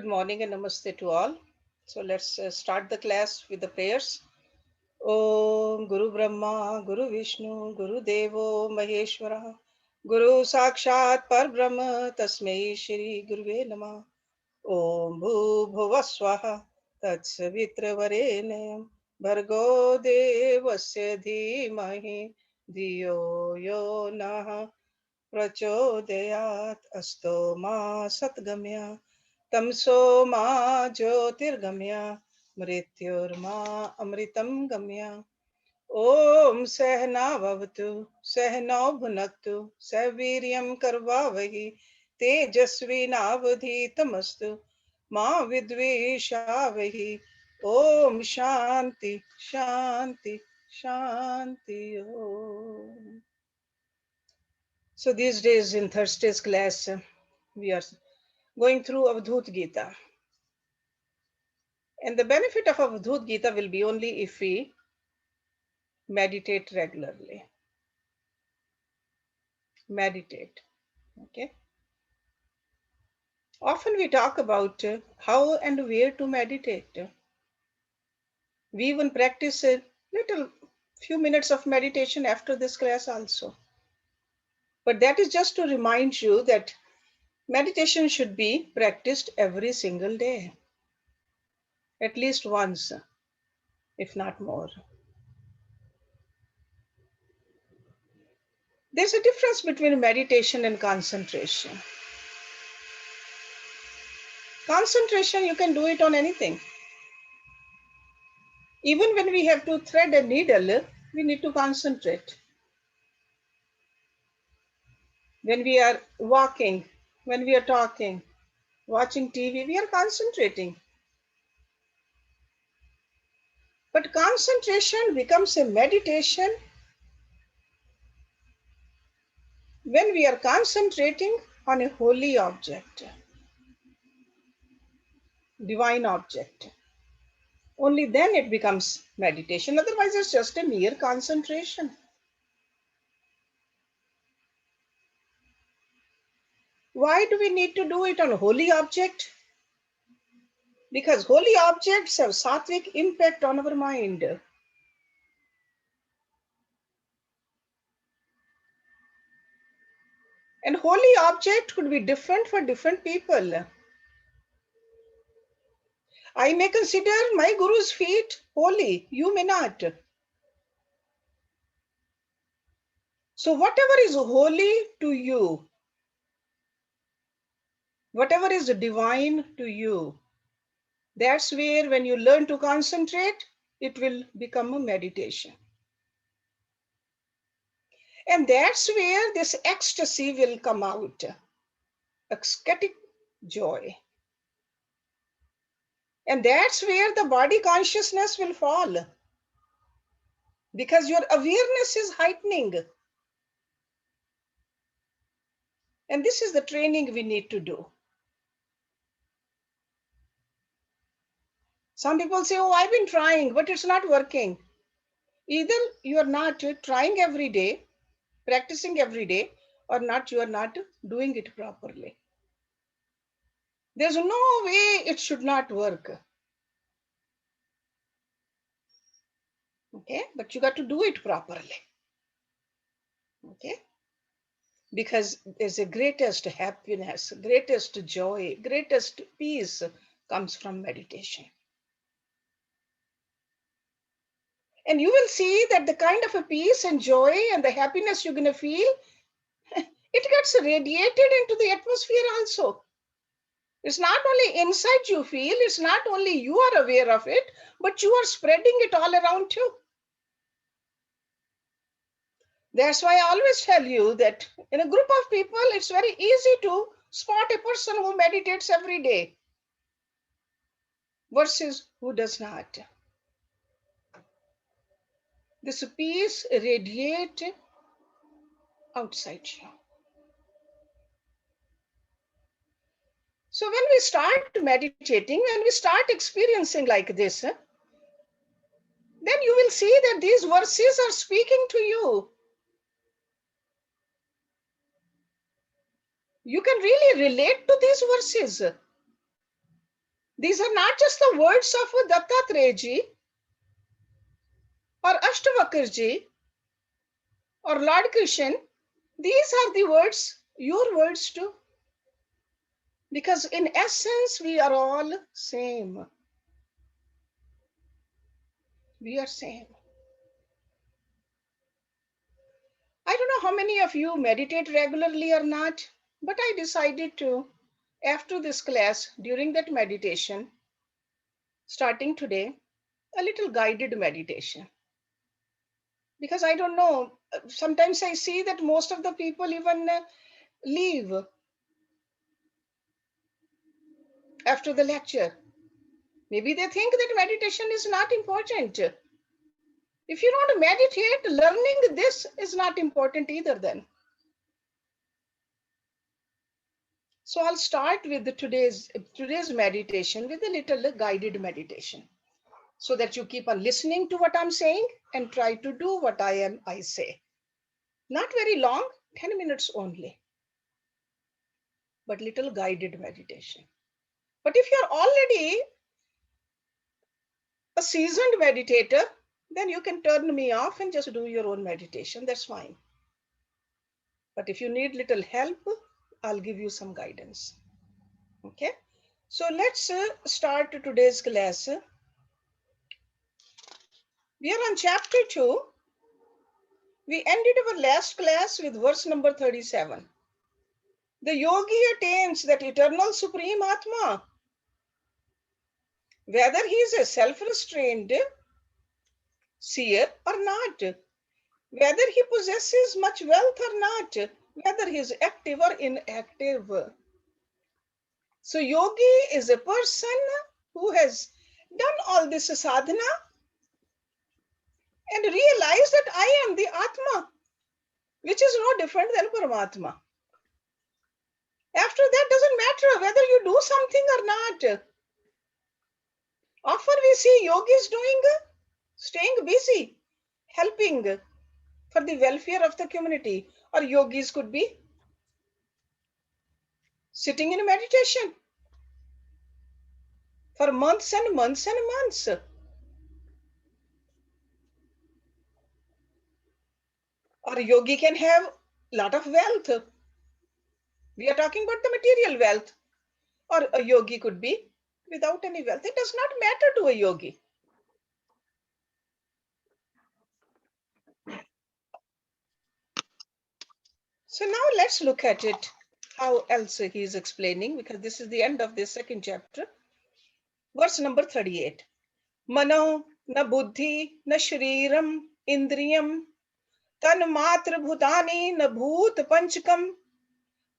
Good morning and namaste to all. So let's start the class with the prayers. Om Guru Brahma, Guru Vishnu, Guru Devo Maheshwara, Guru Sakshat Parbrahma, Tasmai Shri Guruve Namah. Om Bhu Bhuva Swaha, Tatsavitra Varenayam, Bhargo Devasya Dhimahi, Dhiyo Yo Nah प्रचोदयात् अस्तो मा सद्गम्य तमसो मा ज्योतिर्गम्य मृत्युर्मा अमृतं गम्य ॐ सहनाववतु सहनौ भुनक्तु सह वीर्यं करवावहि तेजस्विनावधीतमस्तु मा विद्वेषावहि ॐ शान्ति शान्ति शान्ति ॐ. So these days in Thursday's class, we are going through Avadhuta Gita. And the benefit of Avadhuta Gita will be only if we meditate regularly. Meditate. Okay. Often we talk about how and where to meditate. We even practice a little few minutes of meditation after this class also. But that is just to remind you that meditation should be practiced every single day, at least once, if not more. There's a difference between meditation and concentration. Concentration, you can do it on anything. Even when we have to thread a needle, we need to concentrate. When we are walking, when we are talking, watching TV, we are concentrating. But concentration becomes a meditation when we are concentrating on a holy object, divine object. Only then it becomes meditation. Otherwise, it's just a mere concentration. Why do we need to do it on a holy object? Because holy objects have sattvic impact on our mind. And holy object could be different for different people. I may consider my Guru's feet holy, you may not. So whatever is holy to you, whatever is divine to you, that's where when you learn to concentrate, it will become a meditation. And that's where this ecstasy will come out, ecstatic joy. And that's where the body consciousness will fall, because your awareness is heightening. And this is the training we need to do. Some people say, oh, I've been trying, but it's not working. Either you are not trying every day, practicing every day, or not, you are not doing it properly. There's no way it should not work. Okay, but you got to do it properly. Okay, because there's a greatest happiness, greatest joy, greatest peace comes from meditation. And you will see that the kind of a peace and joy and the happiness you're going to feel, it gets radiated into the atmosphere also. It's not only inside you feel, it's not only you are aware of it, but you are spreading it all around you. That's why I always tell you that in a group of people, it's very easy to spot a person who meditates every day versus who does not. This peace radiates outside you. So when we start meditating, when we start experiencing like this, then you will see that these verses are speaking to you. You can really relate to these verses. These are not just the words of Dattatreya ji or Ashtavakra ji or Lord Krishna. These are the words, your words too. Because in essence, we are all same. We are same. I don't know how many of you meditate regularly or not, but I decided to, after this class, during that meditation, starting today, a little guided meditation. Because I don't know, sometimes I see that most of the people even leave after the lecture. Maybe they think that meditation is not important. If you don't meditate, learning this is not important either then. So I'll start with today's meditation with a little guided meditation so that you keep on listening to what I'm saying and try to do what I say. Not very long, 10 minutes only, but little guided meditation. But if you're already a seasoned meditator, then you can turn me off and just do your own meditation. That's fine. But if you need little help, I'll give you some guidance. Okay. So let's start today's class. We are on chapter 2. We ended our last class with verse number 37. The yogi attains that eternal supreme Atma, whether he is a self-restrained seer or not, whether he possesses much wealth or not, whether he is active or inactive. So yogi is a person who has done all this sadhana and realized that I am the Atma, which is no different than Paramatma. After that, doesn't matter whether you do something or not. Often we see yogis staying busy, helping for the welfare of the community, or yogis could be sitting in meditation for months and months and months. Or a yogi can have a lot of wealth. We are talking about the material wealth. Or a yogi could be without any wealth. It does not matter to a yogi. So now let's look at it, how else he is explaining, because this is the end of this second chapter. Verse number 38. Mano na buddhi na shariram indriyam tan matra bhutani na bhut panchakam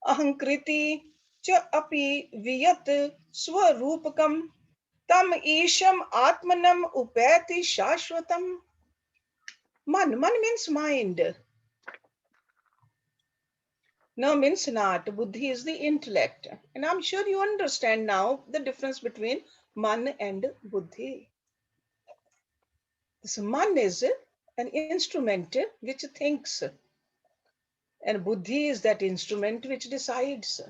ahankriti cha api viyat swarupakam tam isham atmanam upeti shashwatam. Man means mind. No means not. Buddhi is the intellect. And I'm sure you understand now the difference between man and buddhi. This man is an instrument which thinks, and buddhi is that instrument which decides.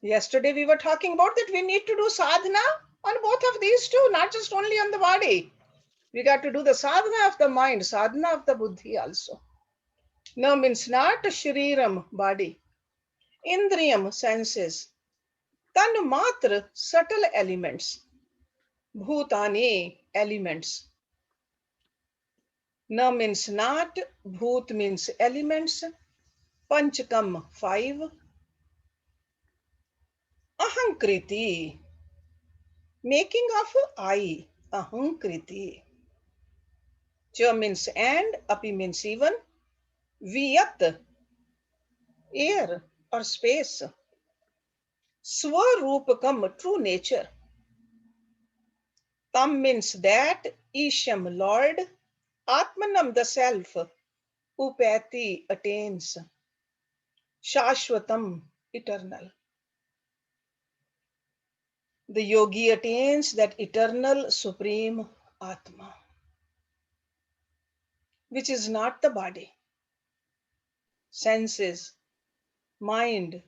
Yesterday we were talking about that we need to do sadhana on both of these two, not just only on the body. We got to do the sadhana of the mind, sadhana of the buddhi also. No means not shariram, body. Indriyam, senses. Tan matra, subtle elements. Bhutani, elements. Na means not, bhut means elements. Panchakam, five. Ahankriti, making of I. Ahankriti. Cha means and, api means even. Viyat, air or space. Swarupakam, true nature. Tam means that, Isham, Lord. Atmanam, the self. Upati, attains. Shashwatam, eternal. The yogi attains that eternal supreme Atma, which is not the body, senses, mind,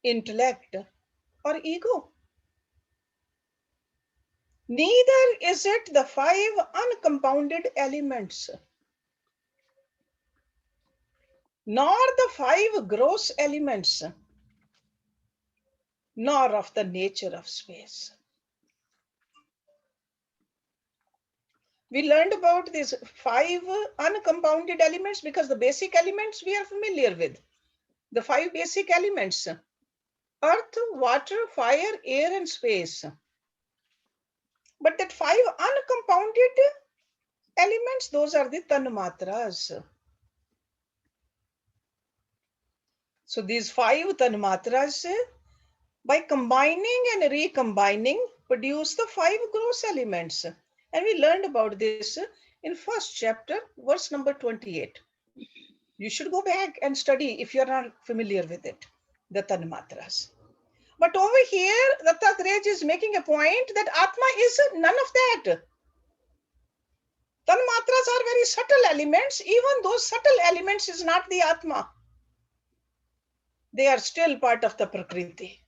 intellect, or ego. Neither is it the five uncompounded elements, nor the five gross elements, nor of the nature of space. We learned about these five uncompounded elements because the basic elements we are familiar with. The five basic elements: earth, water, fire, air, and space. But that five uncompounded elements, those are the tanmatras. So these five tanmatras, by combining and recombining, produce the five gross elements. And we learned about this in first chapter, verse number 28. You should go back and study if you're not familiar with it, the tanmatras. But over here, Dattatreya is making a point that Atma is none of that. Tanmatras are very subtle elements. Even those subtle elements is not the Atma. They are still part of the Prakriti.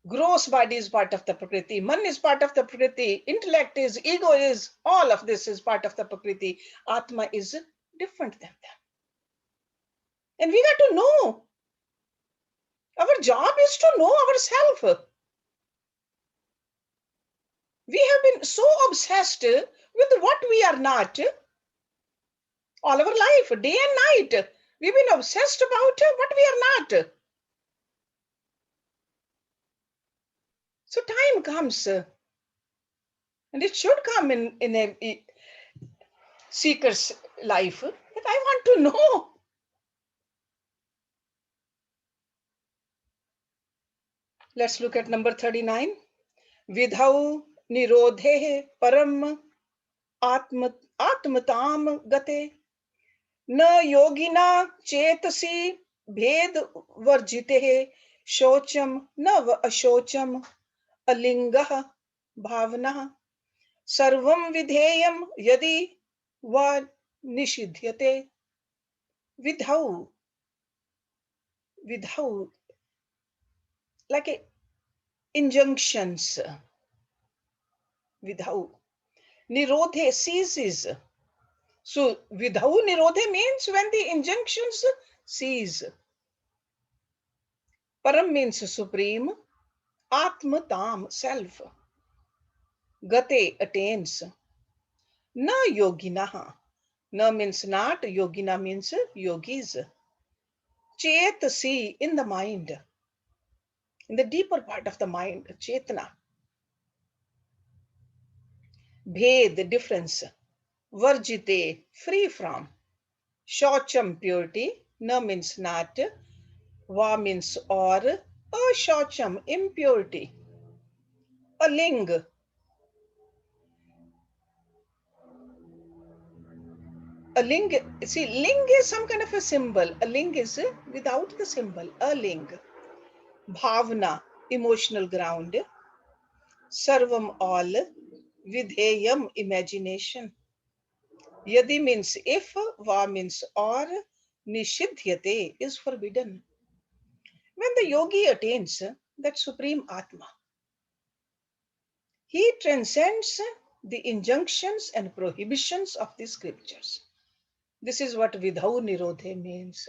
Gross body is part of the Prakriti. Man is part of the Prakriti. Intellect is, ego is, all of this is part of the Prakriti. Atma is different than them. And we got to know. Our job is to know ourselves. We have been so obsessed with what we are not all our life, day and night. We've been obsessed about what we are not. So time comes, and it should come in a seeker's life, that I want to know. Let's look at number 39. Vidhau nirodhe param atmatam gate न योगिना चेतसी भेद वर्जिते शोचम न अशोचम अलिंगः भावनः सर्वं विधेयं यदि वा निषिध्यते. Without, like injunctions, without nirodhe ceases. So without nirodhe means when the injunctions cease. Param means supreme, atma tam self, gate attains. Na yoginaha. Na means not, yogina means yogis. Chetasi, in the mind, in the deeper part of the mind, chetana. Bhed, difference. Varjite, free from. Shaucham, purity. Na means not. Va means or. Ashaucham, impurity. A ling. A ling, see, ling is some kind of a symbol. A ling is without the symbol. A ling. Bhavna, emotional ground. Sarvam, all. Vidheyam, imagination. Yadi means if, va means or, nishidhyate is forbidden. When the yogi attains that supreme Atma, he transcends the injunctions and prohibitions of the scriptures. This is what Vidhau Nirodhe means.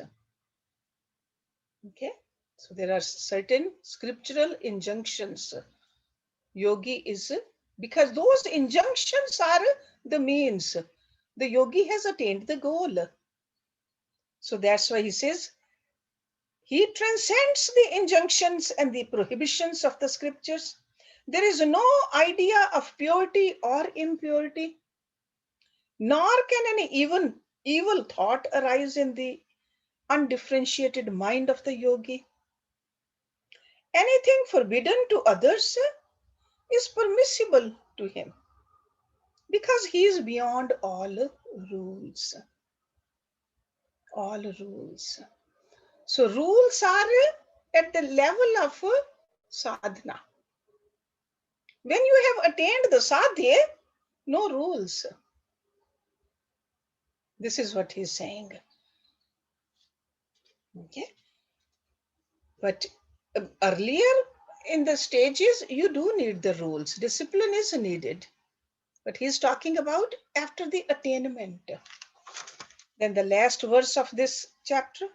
Okay, so there are certain scriptural injunctions. Yogi is, because those injunctions are the means. The yogi has attained the goal. So that's why he says, he transcends the injunctions and the prohibitions of the scriptures. There is no idea of purity or impurity, nor can any even evil thought arise in the undifferentiated mind of the yogi. Anything forbidden to others is permissible to him because he is beyond all rules. All rules. So rules are at the level of sadhana. When you have attained the sadhya, no rules. This is what he's saying. Okay. But earlier, in the stages, you do need the rules. Discipline is needed. But he's talking about after the attainment. Then the last verse of this chapter,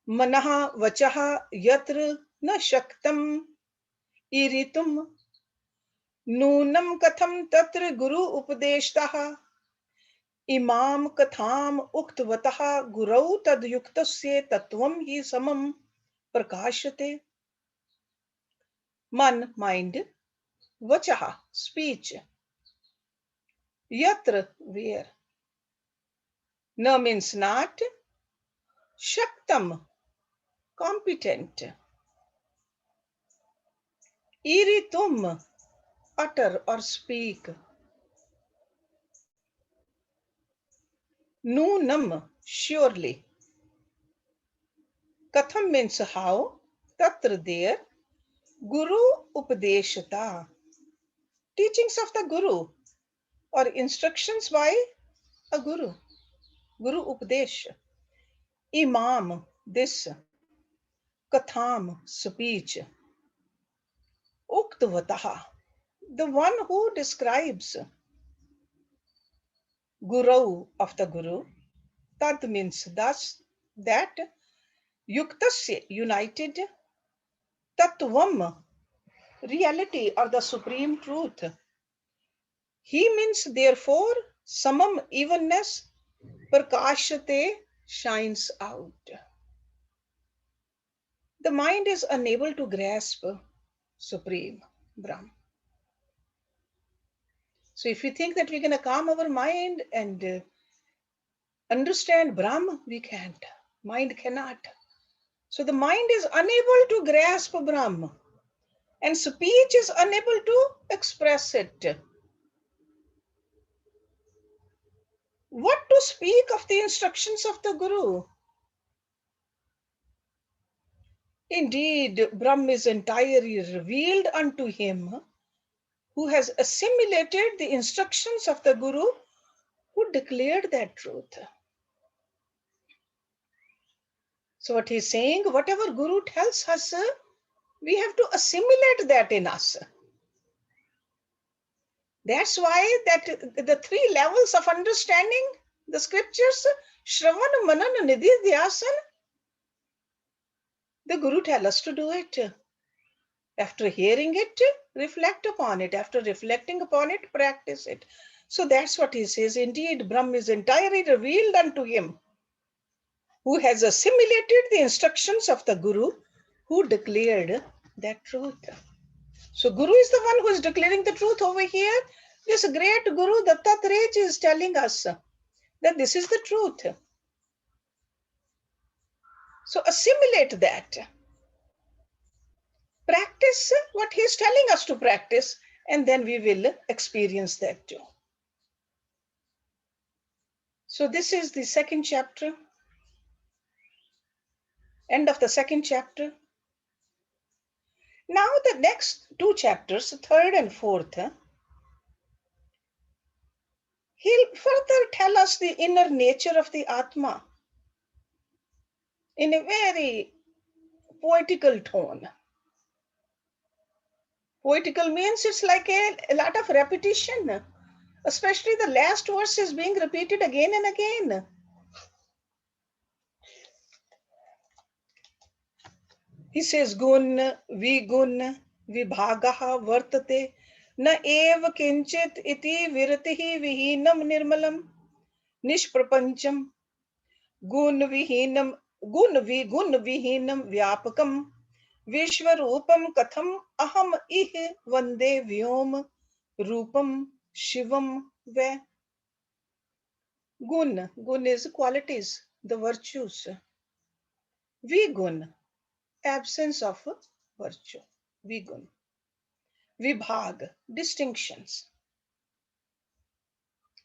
Manaha vachaha yatra na shaktam iritum nunam katham tatra guru upadeshtaha imam katham uktavataha gurau tad yuktasya tatvam hi samam prakashate. Man, mind, vachaha, speech, yatra, where, na means not, shaktam, competent, iritum, utter or speak, nunam, surely, katham means how, tatra there, guru upadeshata, teachings of the guru or instructions by a guru, guru upadesh, imam, this, katham, speech, uktavataha, the one who describes, guru of the guru, tad means thus, that, yuktasya, united, tatvam, reality or the supreme truth. He means therefore, samam, evenness, prakashate, shines out. The mind is unable to grasp supreme Brahm. So if we think that we're going to calm our mind and understand Brahm, we can't. Mind cannot. So the mind is unable to grasp Brahm, and speech is unable to express it. What to speak of the instructions of the Guru? Indeed, Brahm is entirely revealed unto him who has assimilated the instructions of the Guru, who declared that truth. So what he's saying, whatever Guru tells us, we have to assimilate that in us. That's why that the three levels of understanding the scriptures, Shravan, Manan, Nididhyasan, the Guru tells us to do it. After hearing it, reflect upon it. After reflecting upon it, practice it. So that's what he says. Indeed, Brahm is entirely revealed unto him who has assimilated the instructions of the Guru, who declared that truth. So Guru is the one who is declaring the truth over here. This great Guru Dattatreya is telling us that this is the truth. So assimilate that. Practice what he is telling us to practice, and then we will experience that too. So this is the second chapter, end of the second chapter. Now the next two chapters, third and fourth, he'll further tell us the inner nature of the Atma in a very poetical tone. Poetical means it's like a lot of repetition, especially the last verse is being repeated again and again. He says, Gun, vibhagaha vartate, na eva kinchit iti viratihi vihinam nirmalam, nishprapancham, gun vihinam vyapakam, vishwarupam katham aham ih vande vyom rupam shivam ve. Gun is qualities, the virtues. Vigun, absence of virtue. Vigun. Vibhag, distinctions.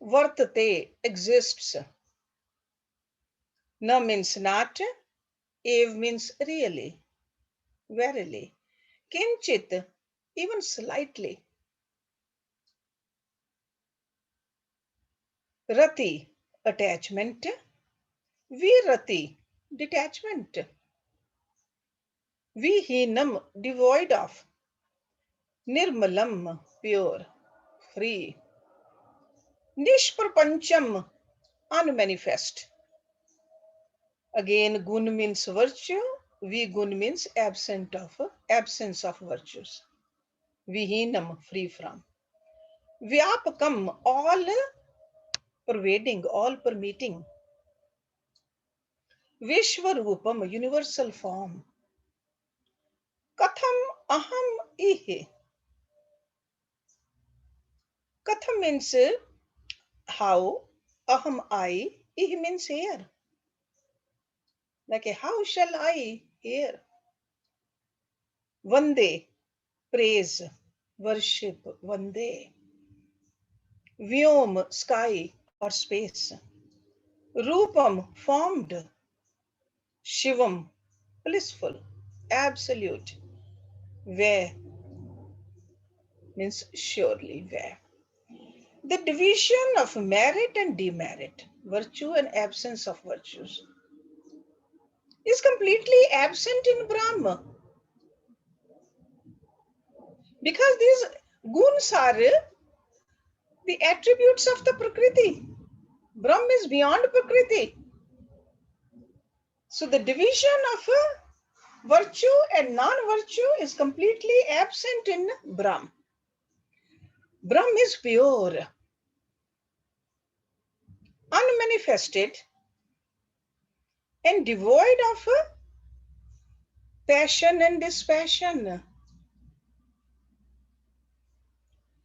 Vartate, exists. Na means not. Ev means really, verily. Kinchit, even slightly. Rati, attachment. Virati, detachment. Vihinam, devoid of. Nirmalam, pure, free. Nishprapancham, unmanifest. Again, gun means virtue. Vigun means absence of virtues. Vihinam, free from. Vyapakam, all pervading, all permeating. Vishwarupam, universal form. Katham aham ihe. Katham means how, aham I, ihe means here. Like how shall I here? Vande, praise, worship, Vande. Vyom, sky or space. Rupam, formed. Shivam, blissful, absolute. Where means surely where. The division of merit and demerit, virtue and absence of virtues, is completely absent in Brahma. Because these guns are the attributes of the Prakriti. Brahma is beyond Prakriti. So the division of virtue and non-virtue is completely absent in Brahm. Brahm is pure, unmanifested, and devoid of passion and dispassion.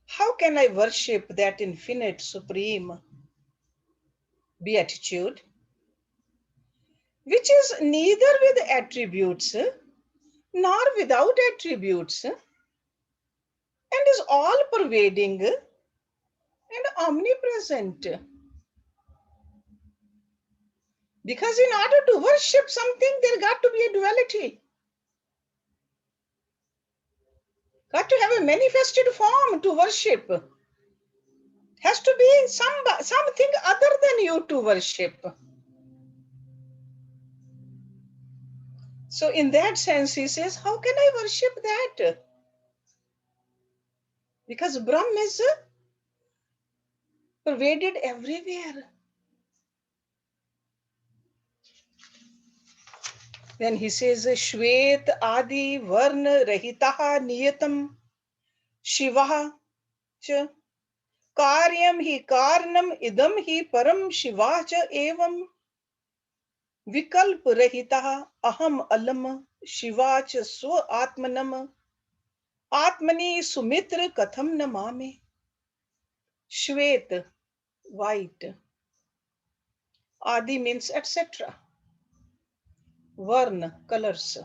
How can I worship that infinite, supreme beatitude, which is neither with attributes nor without attributes, and is all pervading and omnipresent? Because in order to worship something, there got to be a duality. Got to have a manifested form to worship. Has to be something other than you to worship. So in that sense, he says, how can I worship that? Because Brahm is pervaded everywhere. Then he says, Shvet Adi Varna Rahitaha Niyatam Shivaha Cha Karyam Hi Karnam Idam Hi Param Shiva Cha Evam Vikalp Rahitaha Aham Alam Shiva Cha Swa Atmanam Atmani Sumitra Katham Namame. Shvet, white. Adi means etc. Varna, colors.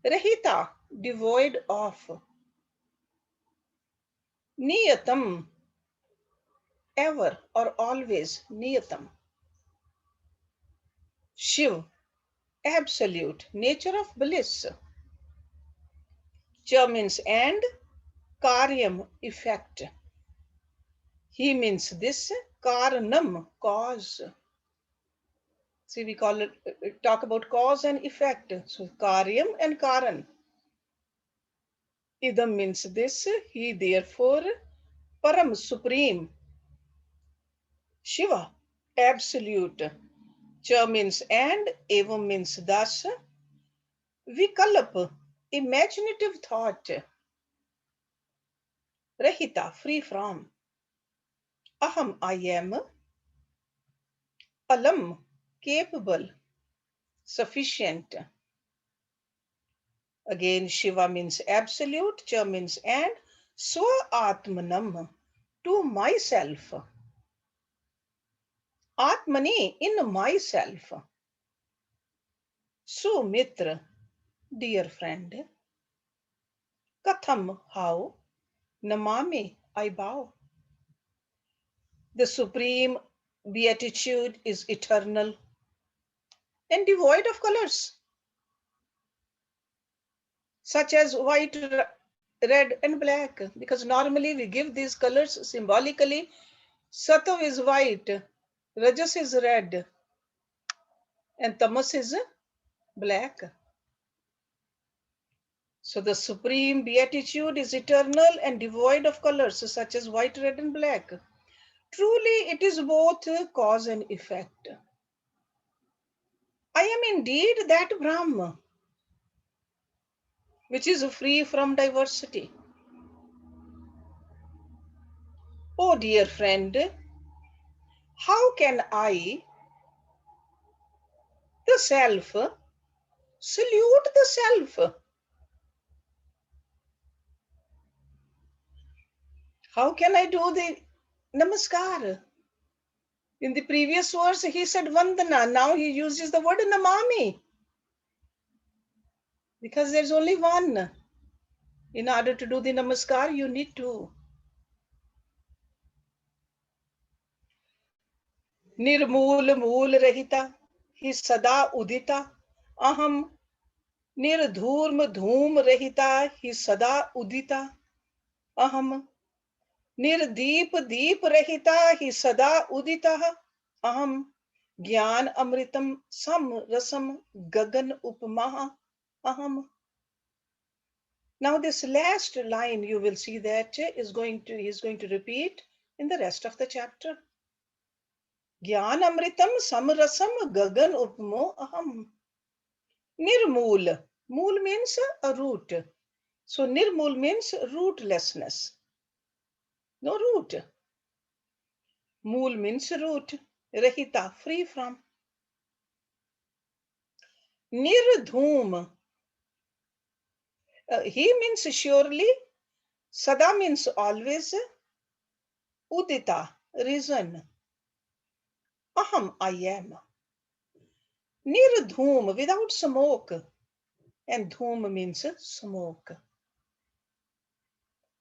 Rahita, devoid of. Niyatam, ever or always. Niyatam. Shiv, absolute, nature of bliss. Cha means and. Karyam, effect. He means this. Karanam, cause. See, we call it, talk about cause and effect. So, Karyam and Karan. Idam means this. He, therefore, Param, supreme. Shiva, absolute. Cha means and, evam means thus. Vikalp, imaginative thought. Rahita, free from. Aham, I am. Alam, capable, sufficient. Again, Shiva means absolute. Cha means and. Swa Atmanam, to myself. Atmani, in myself. Sumitra, dear friend. Katham, how? Namami, I bow. The supreme beatitude is eternal and devoid of colors, such as white, red, and black. Because normally we give these colors symbolically. Sattva is white, Rajas is red, and Tamas is black. So the supreme beatitude is eternal and devoid of colors such as white, red, and black. Truly, it is both cause and effect. I am indeed that Brahma, which is free from diversity. Oh, dear friend, how can I, the self, salute the self? How can I do the namaskar? In the previous verse, he said vandana. Now he uses the word namami because there's only one. In order to do the namaskar, you need two. Nirmool mool rahita, he sada udita. Aham nirdhurm dhoom rahita, he sada udita. Aham निर्दीप दीप रहिता ही सदा उदितः अहम ज्ञान अमृतम सम रसम गगन उपमा aham. Now this last line you will see that is going to repeat in the rest of the chapter. Gyan amritam samrasam gagan upmo aham. Nirmool. Mool means a root. So nirmool means rootlessness. No root. Mool means root. Rahita, free from. Nirdhum. He means surely. Sada means always. Udita, risen. Aham, I am. Nirdhum, without smoke. And dhum means smoke.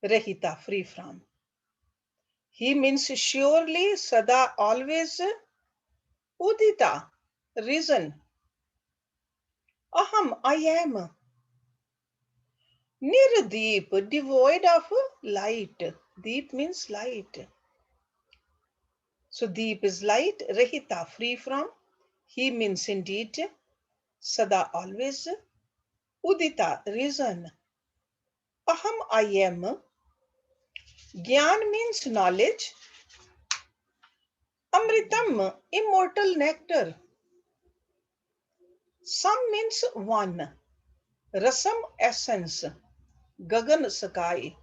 Rahita, free from. He means surely, sada, always. Udita, risen. Aham, I am. Nirdeep, devoid of light. Deep means light. So deep is light, rahita, free from. He means indeed, sada, always. Udita, risen. Aham, I am. Gyan means knowledge. Amritam, immortal nectar. Sam means one. Rasam, essence. Gagan, sky.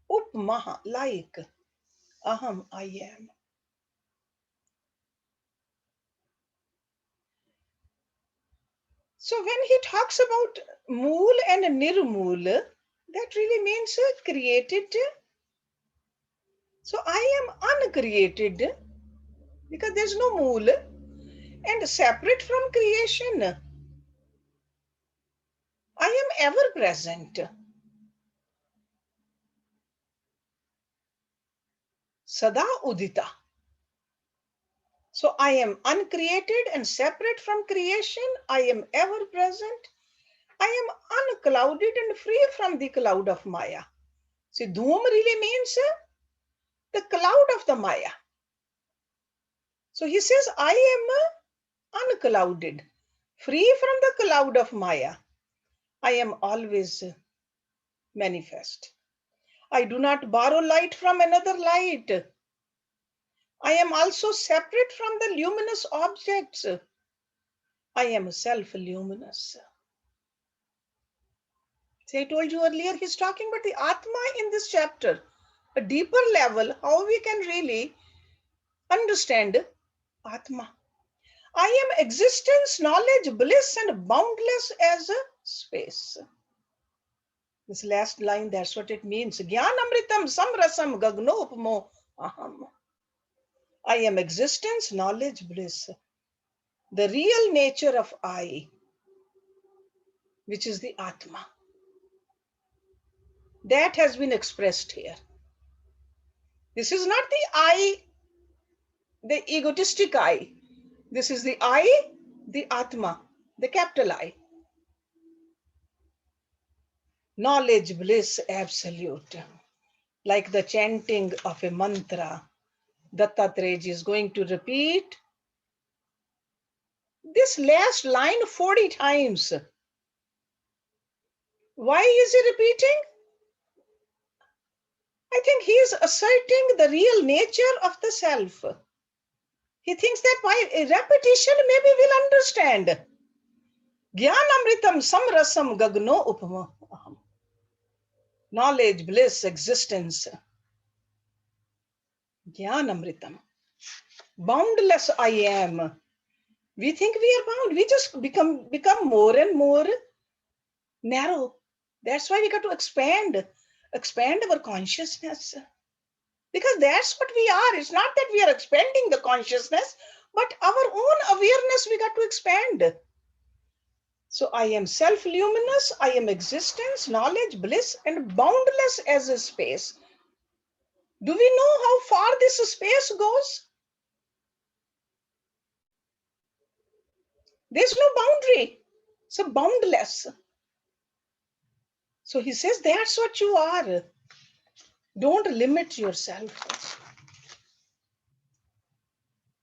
Upmaha, like. Aham, I am. So when he talks about mool and nirmool, that really means created. So I am uncreated because there's no mool and separate from creation. I am ever present. Sada udita. So I am uncreated and separate from creation. I am ever present. I am unclouded and free from the cloud of Maya. See, dhoom really means the cloud of the Maya. So he says, I am unclouded, free from the cloud of Maya. I am always manifest. I do not borrow light from another light. I am also separate from the luminous objects. I am self-luminous. See, I told you earlier, he's talking about the Atma in this chapter. A deeper level, how we can really understand Atma. I am existence, knowledge, bliss, and boundless as a space. This last line, that's what it means. Jnanamritam samrasam gagnopamo aham. I am existence, knowledge, bliss. The real nature of I, which is the Atma. That has been expressed here. This is not the I, the egotistic I. This is the I, the Atma, the capital I. Knowledge, bliss, absolute. Like the chanting of a mantra, Dattatreya is going to repeat this last line 40 times. Why is he repeating? I think he is asserting the real nature of the self. He thinks that by repetition, maybe we'll understand. Jnanamritam samrasam gagno upama. Knowledge, bliss, existence. Jnanamritam. Boundless I am. We think we are bound. We just become more and more narrow. That's why we got to expand our consciousness. Because that's what we are. It's not that we are expanding the consciousness, but our own awareness we got to expand. So I am self-luminous, I am existence, knowledge, bliss, and boundless as a space. Do we know how far this space goes? There's no boundary. So boundless. So he says that's what you are. Don't limit yourself.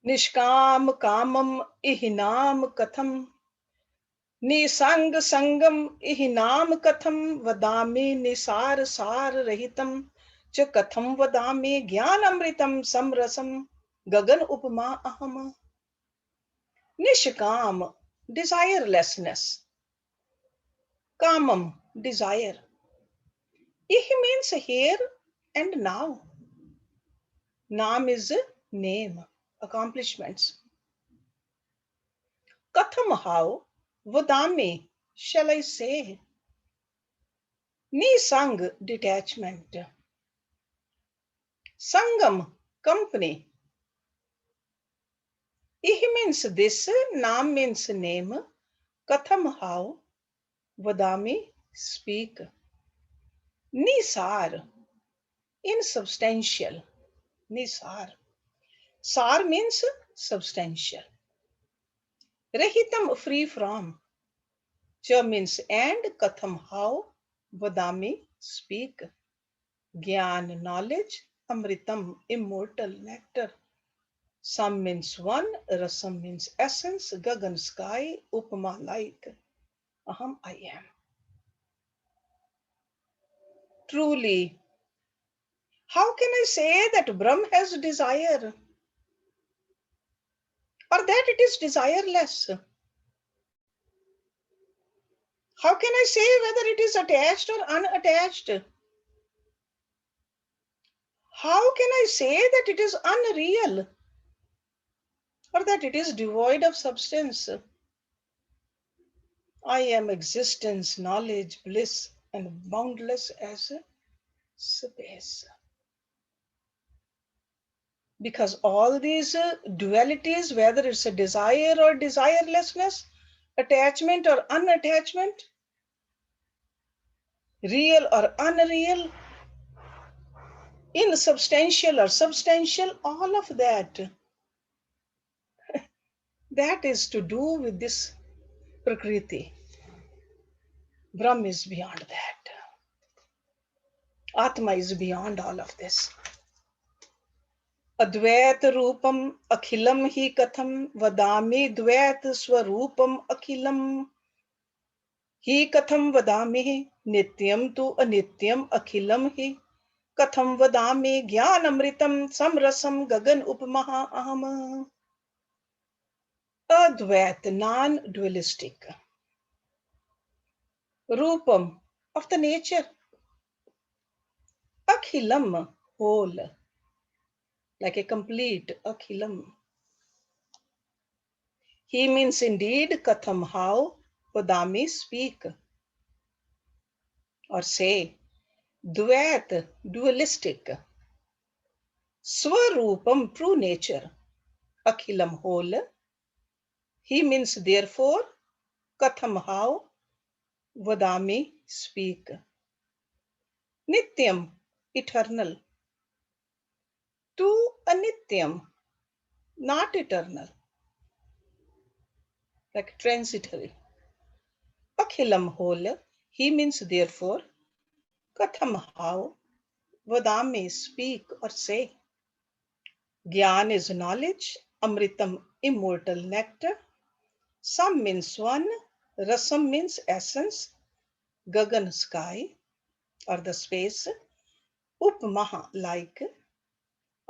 Nishkam kamam ihinam katham. निसंग संगम इहि नाम कथम वदामि निसार सार रहितम च कथम वदामि ज्ञान अमृतम समरसम गगन उपमा अहम. Nishkam, desirelessness. Kamam, desire. Ihi means here and now. Naam is name, accomplishments. Katham, how? Vadami, shall I say? Nisang, detachment. Sangam, company. Ihi means this, Naam means name, Katham, how, Vadami, speak. Nisar, insubstantial. Nisar. Sar means substantial. Rahitam, free from. Cha means and, Katham, how, Vadami, speak. Gyan, knowledge. Amritam, immortal nectar. Sam means one, Rasam means essence, Gagan, sky, Upama, like. Aham, I am. Truly, how can I say that Brahm has desire or that it is desireless? How can I say whether it is attached or unattached? How can I say that it is unreal or that it is devoid of substance? I am existence, knowledge, bliss, and boundless as space. Because all these dualities, whether it's a desire or desirelessness, attachment or unattachment, real or unreal, insubstantial or substantial, all of that, that is to do with this Prakriti. Brahm is beyond that. Atma is beyond all of this. Advait Rupam Akhilam hi Katham Vadami Dvait Swarupam Akhilam hi Katham Vadami Nityam tu Anityam Akhilam hi Katham Vadami Jnanamritam Samrasam Gagan Upamaha Aham. Advait, non-dualistic. Rupam, of the nature. Akhilam, whole, like a complete Akhilam. He means indeed Katham, how, Vadami, speak or say. Dvait, dualistic. Swarupam, true nature. Akhilam, whole. He means therefore Katham, how, Vadami, speak. Nityam, eternal. Tu anityam, not eternal, like transitory. Akhilam, whole. He means therefore. Katham, how. Vadami, speak or say. Gyan is knowledge. Amritam, immortal nectar. Sam means one. Rasam means essence. Gagan, sky or the space, Upmaha, like,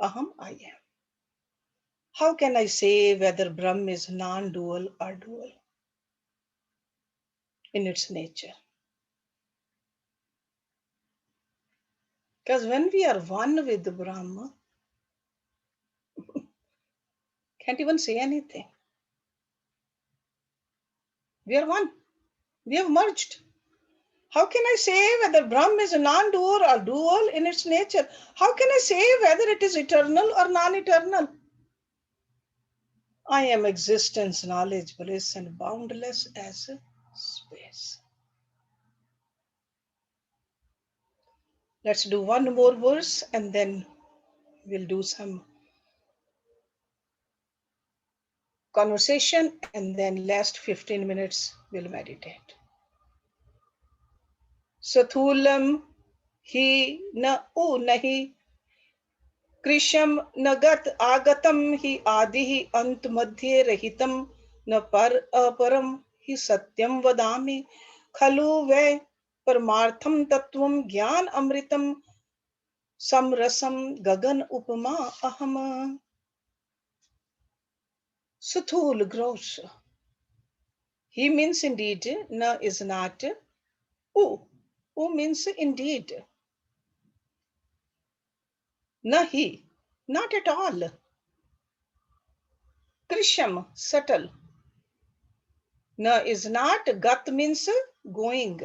Aham, I am. How can I say whether Brahm is non-dual or dual in its nature? Because when we are one with the Brahma, can't even say anything. We are one. We have merged. How can I say whether Brahm is a non-dual or dual in its nature? How can I say whether it is eternal or non-eternal? I am existence, knowledge, bliss, and boundless as space. Let's do one more verse and then we'll do some conversation and then last 15 minutes we'll meditate. Sathulam hi na o nahi कृशम न गत आगतम हि आदि हि अंत मध्ये रहितम न पर अपरम हि सत्यम वदामि खलु वै परमार्थम तत्वम ज्ञान अमृतम समरसम गगन उपमा अहम. Suthul, gross. He means indeed, na is not. U, u means indeed. Na he, not at all. Krisham, subtle. Na is not. Gat means going.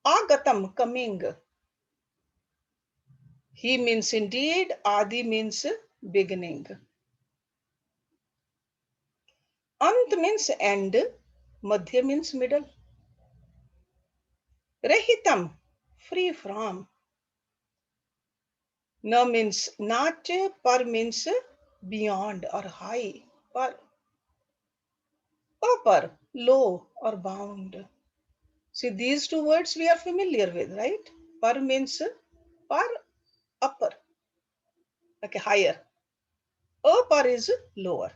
Agatam, coming. He means indeed. Adi means beginning. Ant means end. Madhya means middle. Rahitam, free from. Na means not. Par means beyond or high. Par. Upper, low or bound. See, these two words we are familiar with, right? Par means par, upper, like higher. Upper is lower.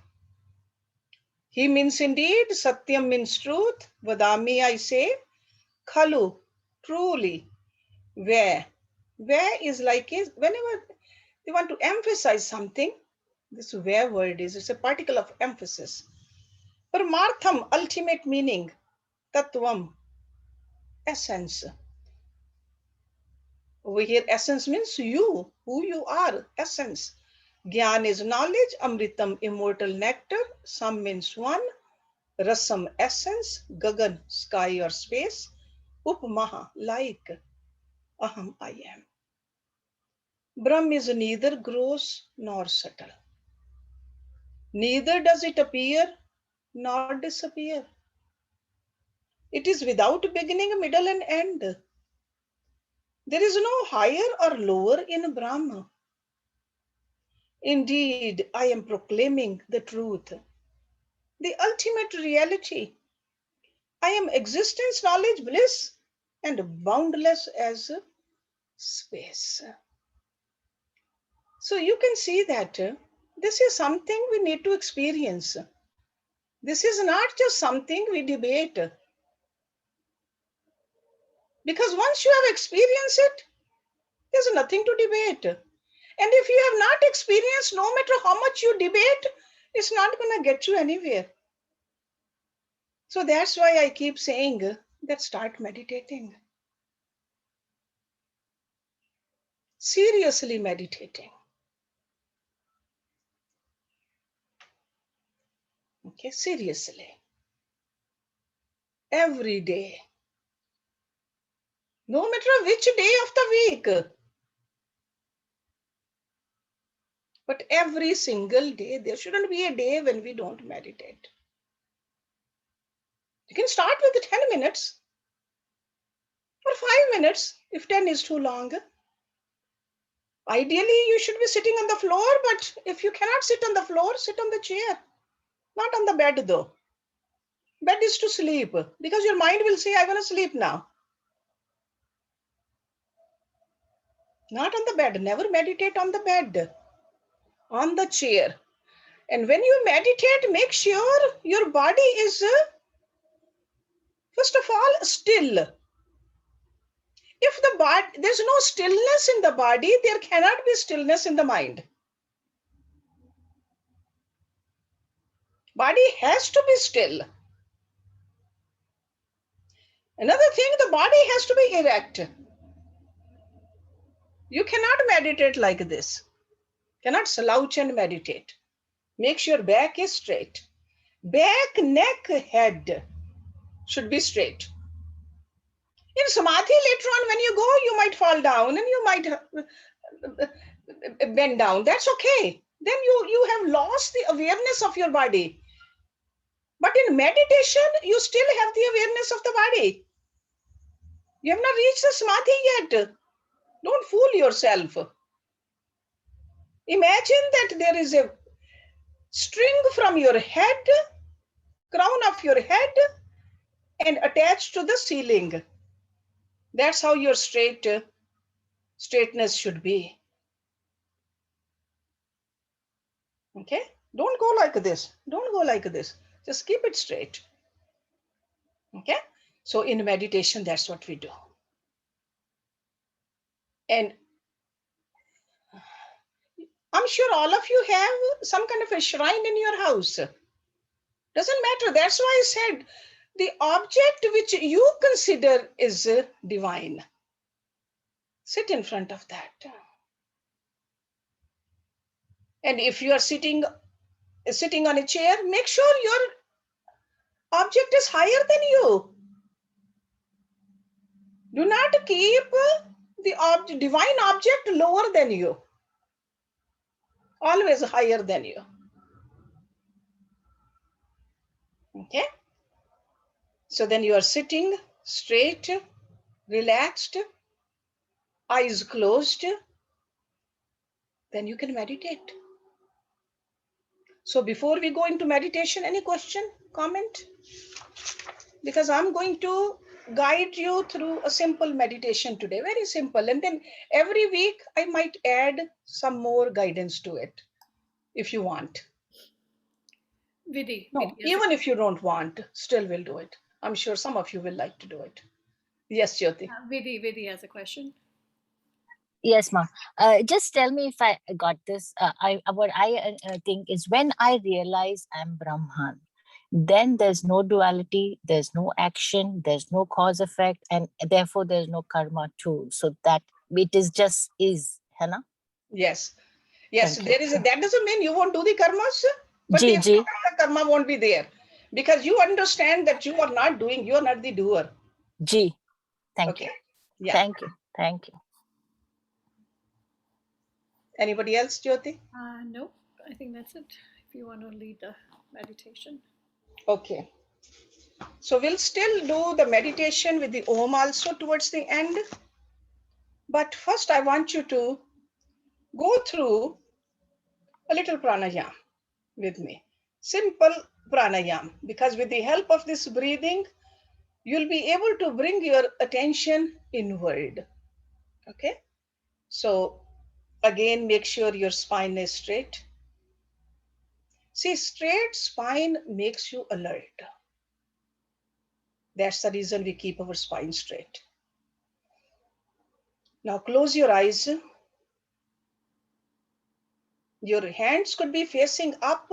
He means indeed. Satyam means truth. Vadami, I say. Khalu, truly. Where? Where is like is whenever they want to emphasize something, this where word is, it's a particle of emphasis. Paramartham, ultimate meaning. Tattvam, essence. Over here, essence means you, who you are, essence. Gyan is knowledge, Amritam, immortal nectar, Sam means one, Rasam, essence, Gagan, sky or space, Upmaha, like, Aham, I am. Brahm is neither gross nor subtle. Neither does it appear nor disappear. It is without beginning, middle, and end. There is no higher or lower in Brahma. Indeed, I am proclaiming the truth, the ultimate reality. I am existence, knowledge, bliss, and boundless as space. So you can see that this is something we need to experience. This is not just something we debate. Because once you have experienced it, there's nothing to debate. And if you have not experienced, no matter how much you debate, it's not going to get you anywhere. So that's why I keep saying that start meditating. Seriously meditating. Okay, seriously. Every day. No matter which day of the week. But every single day, there shouldn't be a day when we don't meditate. You can start with the 10 minutes or 5 minutes if 10 is too long. Ideally, you should be sitting on the floor, but if you cannot sit on the floor, sit on the chair. Not on the bed though. Bed is to sleep because your mind will say, I want to sleep now. Not on the bed. Never meditate on the bed. On the chair. And when you meditate, make sure your body is First of all, still. If the body, there's no stillness in the body, there cannot be stillness in the mind. Body has to be still. Another thing, the body has to be erect. You cannot meditate like this. Cannot slouch and meditate. Make sure back is straight. Back, neck, head should be straight. In samadhi, later on, when you go, you might fall down and you might bend down. That's okay. Then you have lost the awareness of your body. But in meditation, you still have the awareness of the body. You have not reached the samadhi yet. Don't fool yourself. Imagine that there is a string from your head, crown of your head, and attached to the ceiling. That's how your straightness should be. Okay? Don't go like this. Don't go like this. Just keep it straight. Okay? So in meditation, that's what we do. And I'm sure all of you have some kind of a shrine in your house. Doesn't matter. That's why I said the object which you consider is divine. Sit in front of that. And if you are sitting on a chair, make sure your object is higher than you. Do not keep the divine object lower than you. Always higher than you. Okay? So then you are sitting straight, relaxed, eyes closed. Then you can meditate. So before we go into meditation, any question, comment? Because I'm going to guide you through a simple meditation today, very simple. And then every week I might add some more guidance to it if you want. Vidhi, No, Vidhi, even if you don't want, still we'll do it. I'm sure some of you will like to do it. Yes, Jyoti. Vidhi has a question. Yes, ma'am. Just tell me if I got this. What I think is when I realize I'm Brahman, then there's no duality, there's no action, there's no cause effect, and therefore there's no karma too. So that it is just is, है ना? Yes. Yes, Thank there you. is that doesn't mean you won't do the karmas, but the Ji, ji, effect of the karma won't be there because you understand that you are not doing, you are not the doer. ji. Thank Okay. you. Yeah. Thank you. Thank you. Anybody else, Jyoti? No, I think that's it. If you want to lead the meditation. Okay. So we'll still do the meditation with the Om also towards the end. But first, I want you to go through a little pranayam with me. Simple pranayam, because with the help of this breathing, you'll be able to bring your attention inward. Okay? So again, make sure your spine is straight. See, straight spine makes you alert. That's the reason we keep our spine straight. Now close your eyes. Your hands could be facing up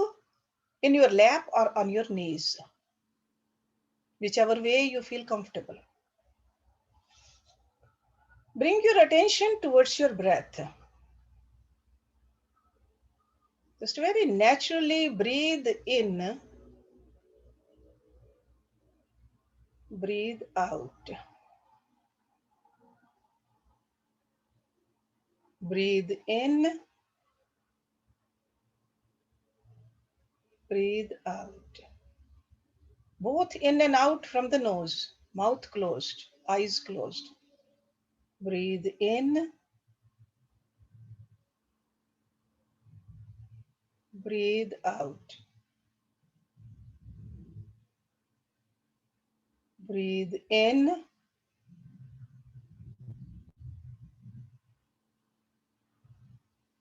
in your lap or on your knees, whichever way you feel comfortable. Bring your attention towards your breath. Just very naturally breathe in, breathe out. Breathe in, breathe out. Both in and out from the nose, mouth closed, eyes closed. Breathe in, breathe out. Breathe in,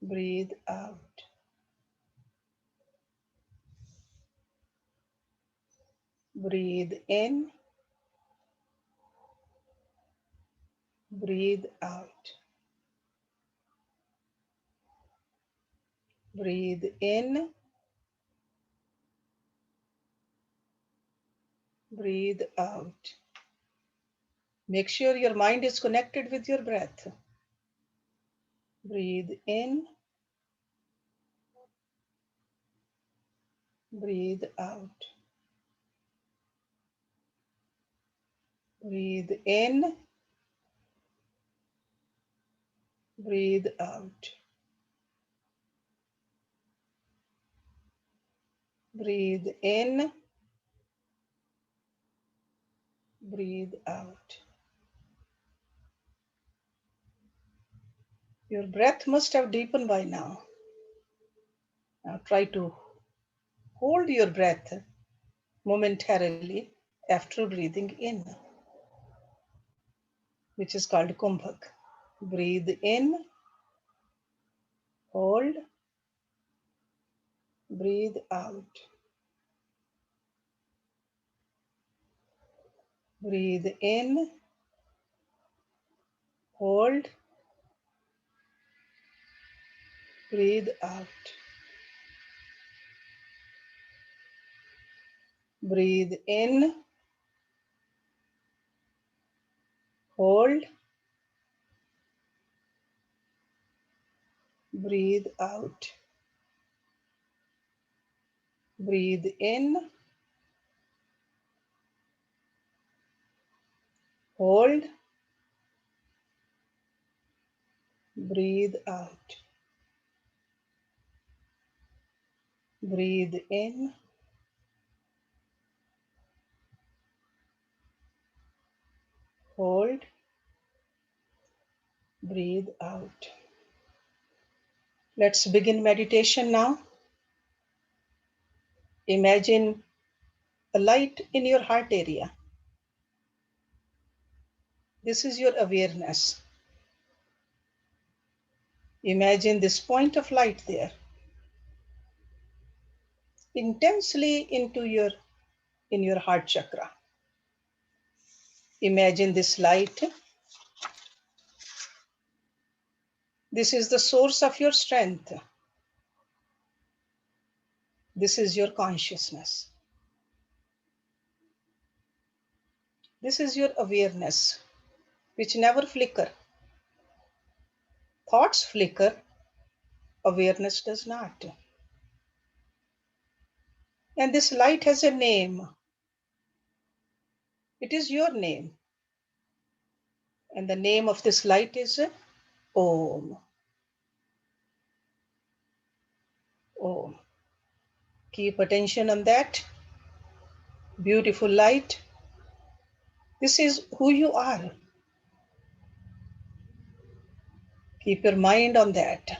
breathe out. Breathe in, Breathe out. Breathe in. Breathe out. Make sure your mind is connected with your breath. Breathe in. Breathe out. Breathe in. Breathe out. Breathe in. Breathe out. Your breath must have deepened by now. Now try to hold your breath momentarily after breathing in, which is called kumbhak. Breathe in, hold, breathe out. Breathe in, hold, breathe out. Breathe in, hold, breathe out. Breathe in, hold, breathe out. Breathe in, hold, breathe out. Let's begin meditation now. Imagine a light in your heart area. This is your awareness. Imagine this point of light there, intensely in your heart chakra. Imagine this light. This is the source of your strength. This is your consciousness. This is your awareness, which never flicker. Thoughts flicker, awareness does not. And this light has a name. It is your name. And the name of this light is Om. Om. Keep attention on that. Beautiful light. This is who you are. Keep your mind on that.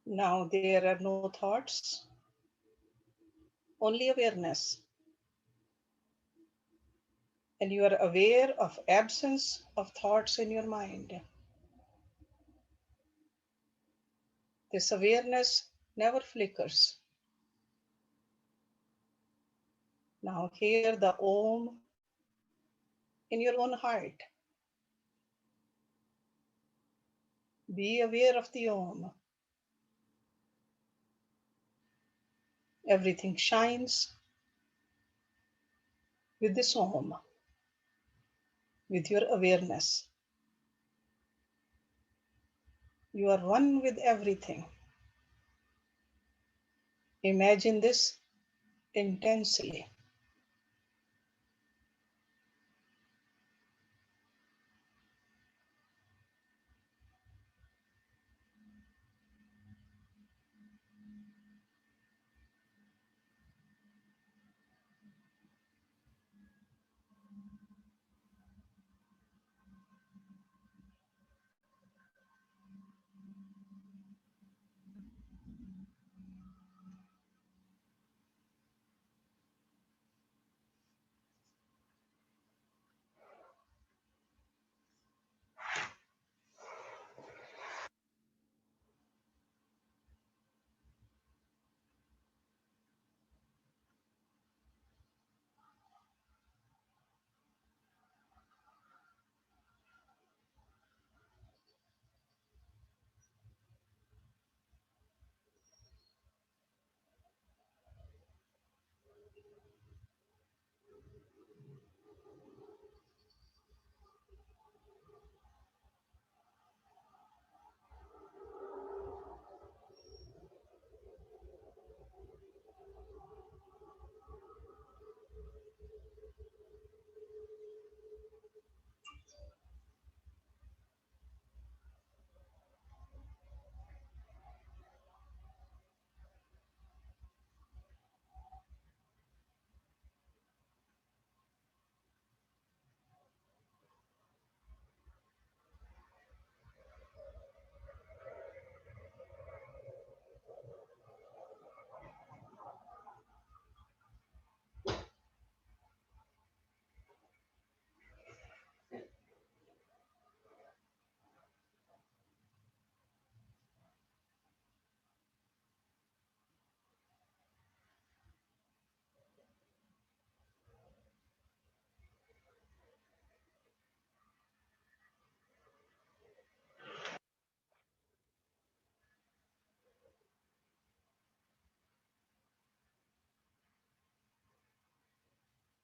Now there are no thoughts, only awareness. And you are aware of absence of thoughts in your mind. This awareness never flickers. Now hear the Om in your own heart. Be aware of the Om. Everything shines with this Om. with your awareness. You are one with everything. Imagine this intensely.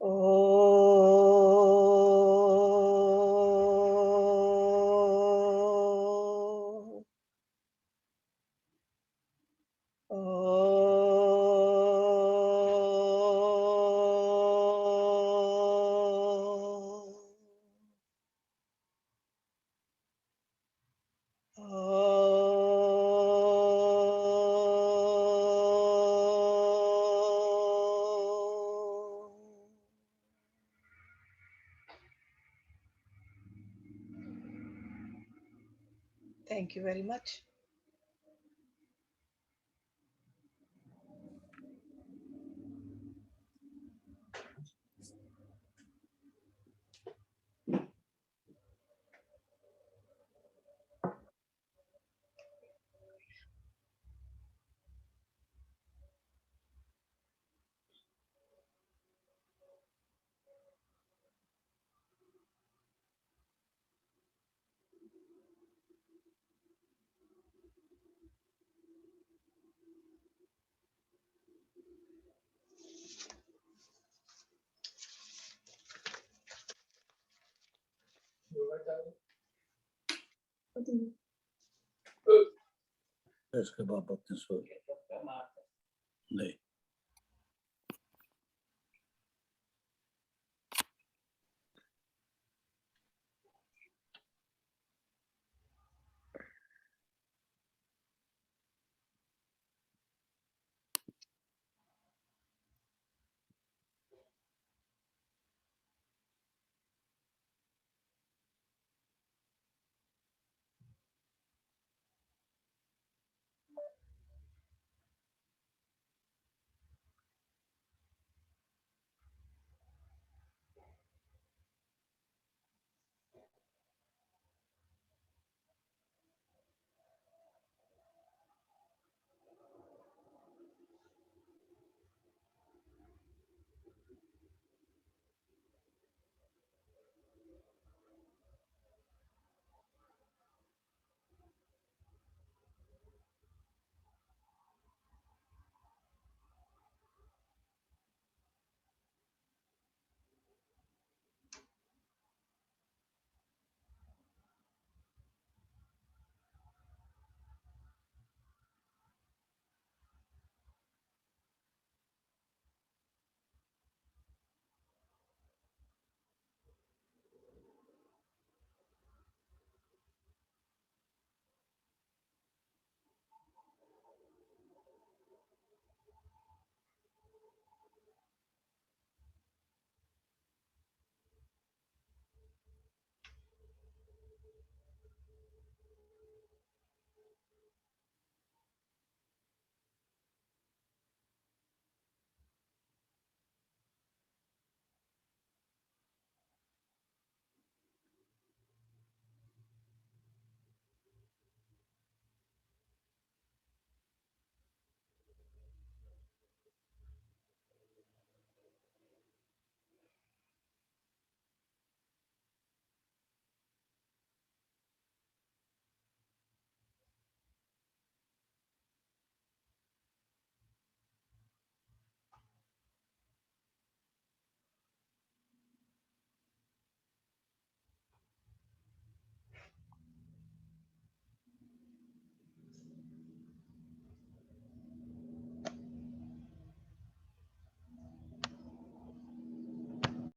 Oh, oh, oh. Thank you very much. इसके बाद बत्तीस नहीं